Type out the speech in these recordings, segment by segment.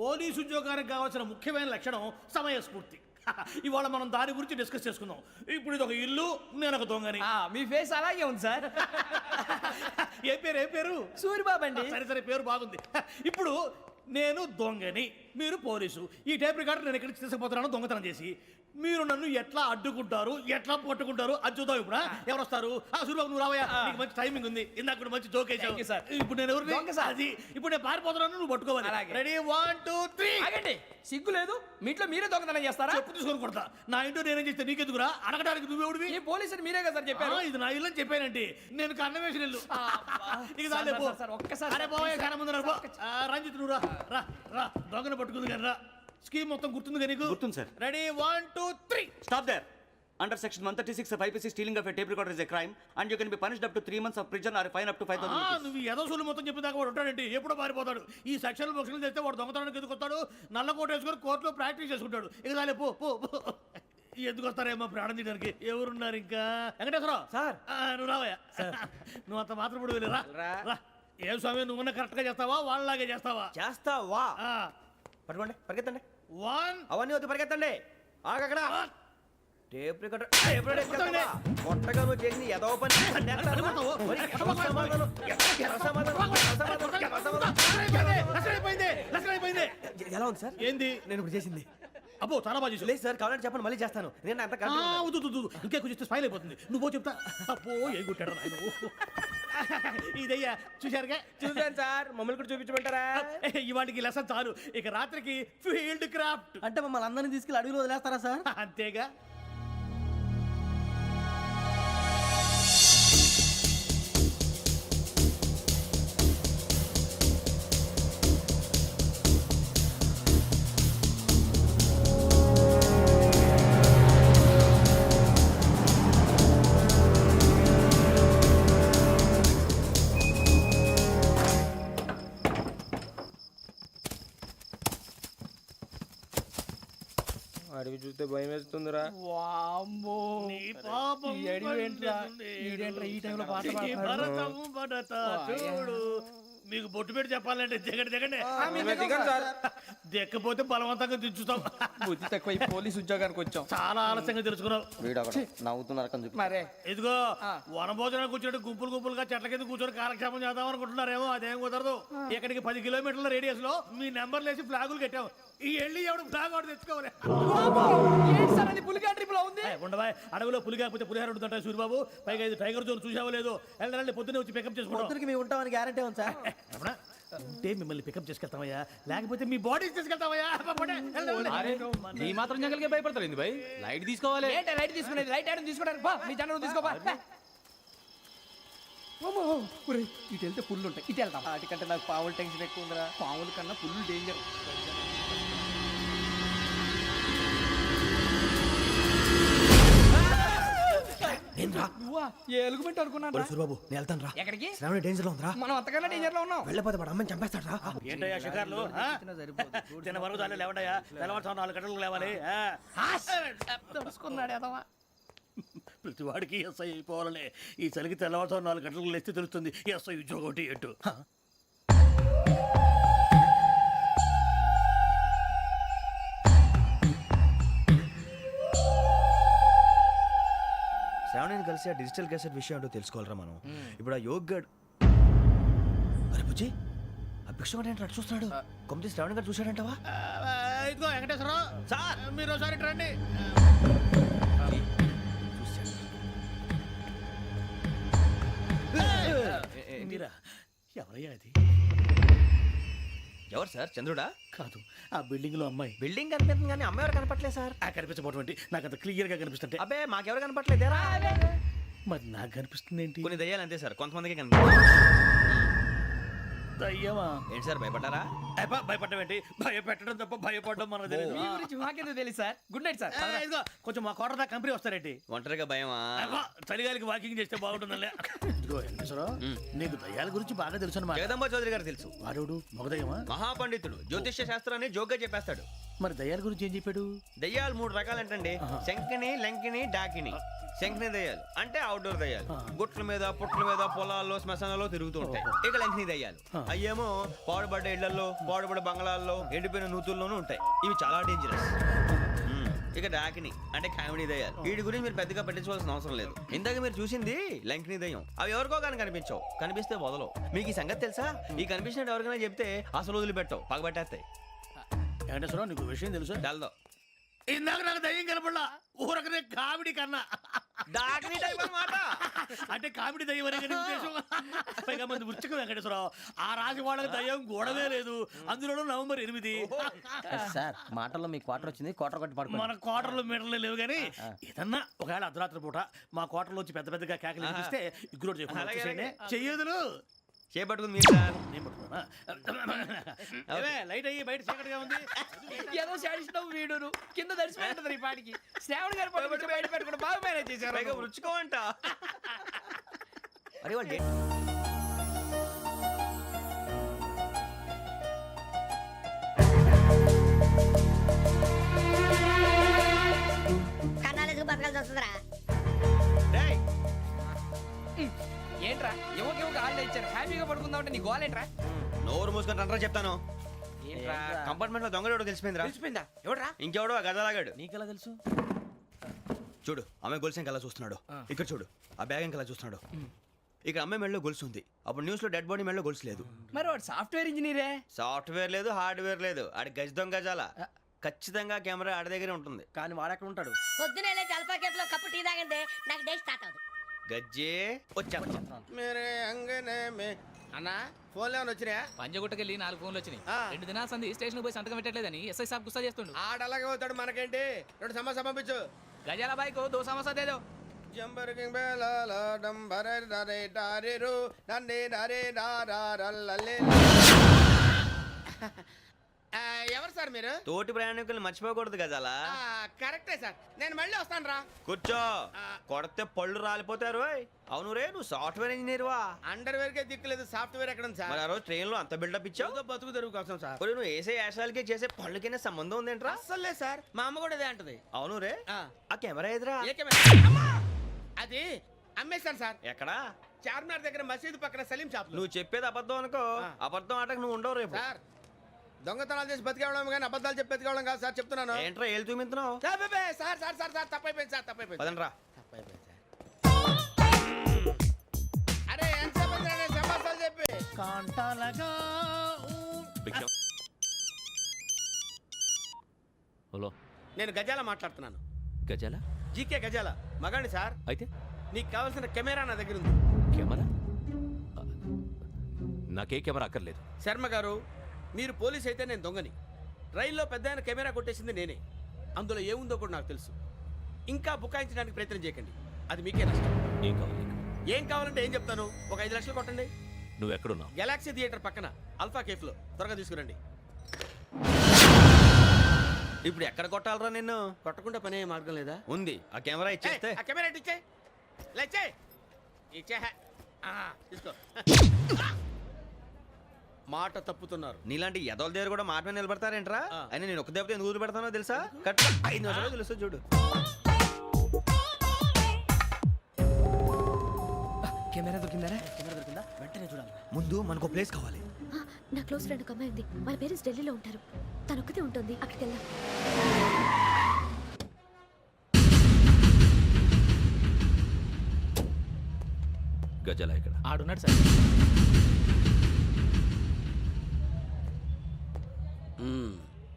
Police ఉద్యోగానికి కావాల్సిన ముఖ్యమైన లక్షణం సమయస్ఫూర్తి. ఇవాళ మనం దాని గురించి డిస్కస్ చేసుకుందాం. ఇప్పుడు ఇది ఒక ఇల్లు, నేను ఒక దొంగని. మీ ఫేస్ అలాగే ఉంది సార్. ఏ పేరు? సూరిబాబు అండి. సరే పేరు బాగుంది. ఇప్పుడు నేను దొంగని, మీరు పోలీసు. ఈ టైప్ రికార్డు నేను ఎక్కడికి తీసుకుపోతున్నాను దొంగతనం చేసి. మీరు నన్ను ఎట్లా అడ్డుకుంటారు, ఎట్లా పట్టుకుంటారు అది చూద్దాం. ఇప్పుడు ఎవరు వస్తారు? సూరిబాబు నువ్వు రావయ్యా, నీకు మంచి టైమింగ్ ఉంది. ఇందాక మంచి జోక్ వేసావు సార్. ఇప్పుడు నేను ఎవరు? అది ఇప్పుడు నేను పారిపోతున్నాను, నువ్వు పట్టుకోవాలి. రెడీ 1 2 3. ఆగండి, సిగ్గు లేదు? మీ ఇంట్లో మీరే దొంగతనం చేస్తారా? చెప్పు తీసుకొని కొడతా. నా ఇంట్లో నేనేం చేస్తే నీకెందుకురా? అడగడానికి నువ్వెవడివి? ఈ పోలీసులు మీరే కదా సార్ చెప్పారు. ఇది నా ఇల్లు అని చెప్పానంటే నేను కన్న వేసిన ఇల్లు. ఒక్కసారి రంజిత్ నువ్వు రా రా, దొంగను పట్టుకుంది కానీ రా. స్కీమ్ మొత్తం గుర్తుంది కానీ నీకు? గుర్తుంది sir. Ready 1 2 3. Stop there. Under section 136 of IPC, stealing of a tape recorder is a crime and you can be punished up to 3 months of prison or a fine up to 5,000 rupees. నువ్వు ఏదో సూలు మొత్తం చెప్పేదాకా వాడు ఉంటాడండి, ఎప్పుడో పారిపోతాడు. ఈ సెక్షన్లు బొక్షన్లు చేస్తే వాడు దొంగతనానికి ఎందుకు వస్తాడు? నల్ల కోట వేసుకొని కోర్టులో ప్రాక్టీస్ చేసుకుంటాడు. ఇక చాలే పో పో పో. ఎందుకు వస్తారేమో ప్రాణం తీయడానికి. ఎవరున్నారు ఇంకా? వెంకటేశ్వరరావు సార్. నువ్వు రావయ్యా. నువ్వు అంత మాత్రం ఇప్పుడు వెళ్ళి రా. ఏం స్వామి, నువ్వున్న కరెక్ట్ గా చేస్తావా వాళ్ళలాగే చేస్తావా? చేస్తావా? పట్టుకోండి, పరిగెత్తండి. 1 అవన్నీ వద్దు, పరిగెత్తండి. ఆగక్కడ టేప్ రికార్డర్ కొట్టగా నువ్వు చేసింది ఏదో పని. ఎలా ఉంది సార్? ఏంది నేను ఇప్పుడు చేసింది? అబ్బో చాలా బాగా చేసావు. లేదు సార్, కావాలంటే చెప్పండి, మళ్ళీ చేస్తాను. నేను అంత ఇంకే కొంచెం స్పైల్ అయిపోతుంది. నువ్వు చెప్తా. అబ్బో ఏ గుట్టాడు ఆయన. ఇదయ్యా చూశారుగా? చూసాను సార్. మమ్మల్ని కూడా చూపించమంటారా? ఇవాటికి లెసన్ చాలు. ఇక రాత్రికి ఫీల్డ్ క్రాఫ్ట్. అంటే మమ్మల్ని అందరినీ తీసుకెళ్ళి అడుగులో వదిలేస్తారా సార్? అంతేగా. అడిగి చూస్తే భయం వేస్తుందిరా. నీ పాపం ఈ టైంలో పాట ఈ భరతం భరత చూడు. మీకు బొట్టు పెట్టి చెప్పాలంటే దిగండి. దిక్కపోతే బలవంతంగా దించుతాం. బుద్ధి తక్కువ, పోలీసు ఉద్యోగానికి వచ్చాం. చాలా ఆలస్యంగా తెలుసుకున్నావు. మరే ఇదిగో వనభోజనానికి కూర్చోటి గుంపులుగా చెట్ల కింద కూర్చొని కాలక్షేపం చేద్దాం అనుకుంటున్నారేమో. అదేం కుదరదు. ఇక్కడికి 10 కిలోమీటర్ల రేడియస్ లో మీ నెంబర్లు వేసి ఫ్లాగులు కట్టాం. ఈ వెళ్ళి ఎవడు ఫ్లాగ్ ఒకటి తెచ్చుకోవాలి. ఉండవా? అడవిలో పులి కాకపోతే పులిహార ఉంటుంటాయి సూరిబాబు. పైగా ఇది టైగర్ జోన్ చూసావో లేదో. వెళ్ళండి, పొద్దున్నే వచ్చి పికప్ చేసుకుంటాం. మేము ఉంటామని గ్యారంటీ ఉంది సార్. ఉంటే మిమ్మల్ని పికప్ చేసుకెళ్తామయ్యా, లేకపోతే మీ బాడీ తీసుకెళ్తామయ్యా. ఈ మాత్రం జంగల్కే భయపడతారు ఏంది భయ్? లైట్ తీసుకోవాలి. లైట్ తీసుకునేది లైట్ ఆడని తీసుకోవడానికి మీ జనం తీసుకోవా? ఇటు వెళ్తే పుల్లు ఉంటాయి, ఇటు వెళ్తాం. వాటికంటే నాకు పావులు టెన్షన్ ఎక్కువ ఉందిరా. పావుల కన్నా పుల్లు డేంజర్. ఎలుగుబెట్టి అనుకున్నాను. సూరిబాబు నేను వెళ్తాను రా. ఎక్కడికి? శ్రావణి డేంజర్ లో ఉందిరా. మనం అంతకన్నా డేంజర్ లో ఉన్నాం. వెళ్ళపోతే వాడు అమ్మని చంపేస్తాడు రా. ఏంటయ్యా షికార్లు? చిన్న వరకు చాలు లేవడయ్యా. తెల్లవారు 4 గంటలకు లేవాలి. తెలుసుకున్నాడు ఎదవా. ప్రతి వాడికి ఎస్ఐ అయిపోవాలనే. ఈ చలికి తెల్లవారు 4 గంటలకు లేస్తే తెలుస్తుంది ఎస్ఐ ఉద్యోగం ఒకటి ఎటు. శ్రావణిని కలిసి ఆ డిజిటల్ క్యాసెట్ విషయం ఏంటో తెలుసుకోవాలరా మనం. ఇప్పుడు ఆ యోగ్ గడ్ అరే బుజ్జి, ఆ భిక్షం ఏంటో అటు చూస్తున్నాడు. కొమ్మతి శ్రావణి గారు చూశాడంటవా? ఇదిగో వెంకటేశ్వరరావు సార్, మీరు ఒకసారి రండి. మీరా? ఎవరయ్యా అది? ఎవరు సార్? చంద్రుడా? కాదు, ఆ బిల్డింగ్ లో అమ్మాయి. బిల్డింగ్ కనిపిస్తుంది కానీ అమ్మాయి ఎవరు కనపట్లేదు సార్. కనిపించబోటువంటి నాకు అంత క్లియర్ గా కనిపిస్తుంటే. అబ్బే మాకెవరు కనపట్లేదేరా. మరి నాకు కనిపిస్తుంది ఏంటి? కొన్ని దయ్యాలు అంతే సార్, కొంతమందికి కనిపిస్తుంది. దయ్యమా? ఏంటి సార్ భయపడ్డారా? భయపడడం ఏంటి? భయపెట్టడం తప్ప భయపడడం మనకు తెలియదు. మీ గురించి మాకెందుకు తెలుసు సార్. Good night sir. ఇదిగో కొంచెం మా కోట దాకా కంపెనీ వస్తారేంటి? ఒంటరిగా భయమా? చలిగాలికి వాకింగ్ చేస్తే బాగుంటుందిలే. ఇదిగో వెంకటేశ్వరరావు, నీకు దయ్యాల గురించి బాగా తెలుసు అన్నమాట. జగదంబ చౌదరి గారు తెలుసు. వాడు మగదయ్యమా? మహాపండితుడు, జ్యోతిష్య శాస్త్రాన్ని జోగ్గా చెప్పేస్తాడు. మరి దయ్యాల గురించి ఏం చెప్పాడు? దయ్యాలు 3 రకాలంటండి. శంకిని, లంకిని, డాకిని. శంకిని దయ్యాలు అంటే అవుట్డోర్ దయ్యాలు, గుట్ల మీద పుట్ల మీద పొలాల్లో శ్మశానాల్లో తిరుగుతూ ఉంటాయి. ఇక లంకిని దయ్యాలు అయ్యేమో పాడుబడ్డ ఇళ్లలో, పాడుబడ్డ బంగ్లాల్లో, ఎండిపోయిన నూతుల్లోనూ ఉంటాయి. ఇవి చాలా డేంజరస్. ఇక డాకిని అంటే కామెడీ దయ్యాలు. వీటి గురించి మీరు పెద్దగా పట్టించుకోవాల్సిన అవసరం లేదు. ఇందాక మీరు చూసింది లంకిని దయ్యం. అవి ఎవరికో కానీ కనిపించవు, కనిపిస్తే వదలవు. మీకు ఈ సంగతి తెలుసా? ఈ కనిపించినట్టు ఎవరికైనా చెప్తే అసలు వదిలిపెట్టవు, పగబట్టేస్తాయి. వెంకటేశ్వరరావు నీకు విషయం తెలుసు? డల్దో ఇందాక నాకు దయ్యం కనపడలా, ఊరకనే కామెడీ కన్నా. డాకిని టైప్ అన్నమాట. అంటే కామెడీ దయ్యం అనే కదా ఉద్దేశం. పైగా మంది ఉచ్చక వెంకటేశ్వరరావు, ఆ రాజు వాళ్ళకి దయ్యం గోడవే లేదు, అందులోనూ నవంబర్ 8. సార్ మాటల్లో మీ క్వార్టర్ వచ్చింది, క్వార్టర్ కొట్టి పడుకో. మన క్వార్టర్లో మీటర్లు లేవు కానీ ఏదన్నా ఒకవేళ అర్ధరాత్రి పూట మా క్వార్టర్లో వచ్చి పెద్ద పెద్దగా కేకలు వినిపిస్తే ఇగ్గురు చెయ్యదులు చేపట్టుకుంది మీరు సార్. నేను పట్టుకున్నా. లైట్ అయ్యి బయట చీకటిగా ఉంది. ఏదో శాడిస్తావు వీడును కింద దర్శనం ఈ పాటికి శ్రావణ్ గారు పట్టుకొచ్చి బయట పెట్టుకుంటే బాగా మేనేజ్ చేశారు. పైగా రుచుకోమంట. అరే వాళ్ళు కన్నాలేసుకు బతకాల్సి వస్తుందిరా. ఏంట్రా ఎవరికి ఆళ్ళు ఇచ్చారు హ్యాపీగా పడుకుందాం అంటే నీ గోల్ ఏంట్రా? నోరు మూసుకొని రండ్రా చెప్తాను. ఏంట్రా కంపార్ట్మెంట్ లో దొంగడు తెలిసిపోయిందిరా. తెలిసిపోయిందా? ఎవడ్రా? ఇంకెవడో ఆ గదలాగాడు. నీకెలా తెలుసు? చూడు ఆమె గొలుసు ఇంకలా చూస్తున్నాడు. ఇక్కడ చూడు ఆ బ్యాగ్ ఇంకలా చూస్తున్నాడు. ఇక్కడ అమ్మాయి మెడలో గొలుసు ఉంది. అప్పుడు న్యూస్ లో డెడ్ బాడీ మెడలో గొలుసు లేదు. మరి వాడు సాఫ్ట్వేర్ ఇంజనీరే. సాఫ్ట్వేర్ లేదు, హార్డ్వేర్ లేదు. ఆడి గజ దొంగ గజాల. ఖచ్చితంగా కెమెరా ఆడి దగ్గరే ఉంటుంది. కానీ వాడెక్కడ ఉంటాడు? పొద్దునే లేచి అల్ఫా కేఫ్ లో కప్పు టీ తాగంటే నాకు డే స్టార్ట్ అవుతుంది. గజ్జే వచ్చా అన్నా ఫోన్లో ఏమైనా వచ్చినాయా? పంజగుట్టకెళ్ళి 4 ఫోన్లు వచ్చినాయి. 2 దినాల సంది స్టేషన్ పోయి సంతకం పెట్టలేదని ఎస్ఐ సాబ్ గుస్తా చేస్తుండు. ఆడలాగే పోతాడు, మనకేంటి? 2 సమస్య పంపించు. గజాల బైక్ 2 సమస్య దేదో. జంబరకింగ్ బేలాల డంబరే డరే డారిరు నన్నే డరే డారల్లలే. ఎవరు సార్ మీరు? తోటి ప్రయాణికుల్ని మర్చిపోకూడదు గజాల. కరెక్టే సార్, నేను మళ్ళీ వస్తాను రా. కూర్చో, కొడితే పళ్ళు రాలిపోతారు. అవును రే, నువ్వు సాఫ్ట్వేర్ ఇంజనీర్ వా? అండర్వేర్ కే దిక్కులేదు, సాఫ్ట్వేర్ ఎక్కడ ఉంది సార్? మరి ఆ రోజు ట్రైన్ లో అంత బిల్డప్ ఇచ్చావు. బతుకు తెరుగు కోసం సార్. మరి నువ్వు వేసే యాశాలకి చేసే పళ్ళకైనా సంబంధం ఉందేంట్రా? అస్సలు లేదు సార్, మా అమ్మ కూడా అదే అంటది. అవును రే, ఆ కెమెరా ఎదురా? ఏ కెమెరా? అమ్మా! అది అమ్మేశాను సార్. ఎక్కడా? చార్మినార్ దగ్గర మసీదు పక్కన సలీం షాప్. నువ్వు చెప్పేది అబద్ధం అనుకో. అబద్ధం ఆటకు నువ్వు ఉండవు రేపు. సార్ దొంగతనాలు చేసి బతికేవడం కానీ అబద్ధాలు చెప్పి బతికేవడం కాదు సార్, చెప్తున్నాను. ఏంట్రా ఏళ్ళు చూపించినావు? Sir sir sir sir sir తప్పైపోయింది సార్, తప్పైపోయింది. పదండ్రా. తప్పైపోయింది సార్. అరే ఎంతసేపు సమాసాలు చెప్పి కాంటాలగా హలో, నేను గజాల మాట్లాడుతున్నాను. గజాల? జీకే గజాల మగాండి సార్. అయితే నీకు కావాల్సిన కెమెరా నా దగ్గర ఉంది. కెమెరా? నాకే కెమెరా అక్కర్లేదు. శర్మ గారు, మీరు పోలీస్ అయితే నేను దొంగని. రైల్లో పెద్ద ఆయన కెమెరా కొట్టేసింది నేనే. అందులో ఏముందో కూడా నాకు తెలుసు. ఇంకా బుకాయించడానికి ప్రయత్నం చేయకండి, అది మీకే నష్టం. ఏం కావాలి? ఏం కావాలంటే ఏం చెప్తాను, ఒక 5 లక్షలు కొట్టండి. నువ్వు ఎక్కడున్నావు? గెలాక్సీ థియేటర్ పక్కన అల్ఫా కేఫ్ లో, త్వరగా తీసుకురండి. ఇప్పుడు ఎక్కడ కొట్టాలరా నిన్ను? కొట్టకుండా పనే మార్గం లేదా? ఉంది, ఆ కెమెరా ఇచ్చేస్తే. ఆ కెమెరా ఇచ్చే లేచే ఇచ్చే తీసుకో. మాట తప్పుతున్నారు. నీలాంటి ఎదల దగ్గర కూడా మాట మీద నిలబడతారేంట్రా? అయినా నేను ఒక దెబ్బతో ఎందుకు పెడతానో తెలుసా? కరెక్ట్ 5 నిమిషాలు తెలుసు. చూడు కెమెరా దొరికిందా? కెమెరా దొరికిందా? వెంటనే చూడాలి. ముందు మనకు ప్లేస్ కావాలి. నా క్లోజ్ ఫ్రెండ్ ఒక అమ్మాయి ఉంది, వాళ్ళ పేరెంట్స్ ఢిల్లీలో ఉంటారు. తను ఒక్కతే ఉంటుంది, అక్కడికి వెళ్దాం. గజాల ఇక్కడ ఆడున్నాడు సార్.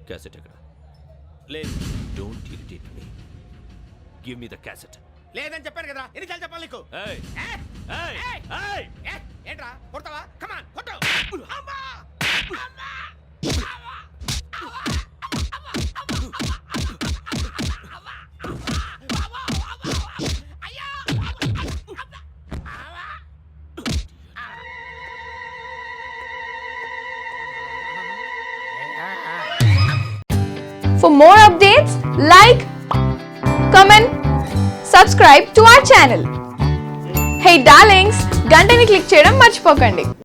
క్యాసెట్ ఎక్కడ? లేదు. Don't irritate me. Give me the cassette. లేదని చెప్పాను కదా, ఎన్నిసార్లు చెప్పాలి నీకు? ఏయ్ ఏయ్! ఏయ్ ఏయ్! ఏయ్! ఏంట్రా కొడతావా? కమాన్ కొట్టు. అమ్మా! అమ్మా! For more updates, like, comment, subscribe to our channel. Hey darlings, గంటని click చేయడం మర్చిపోకండి.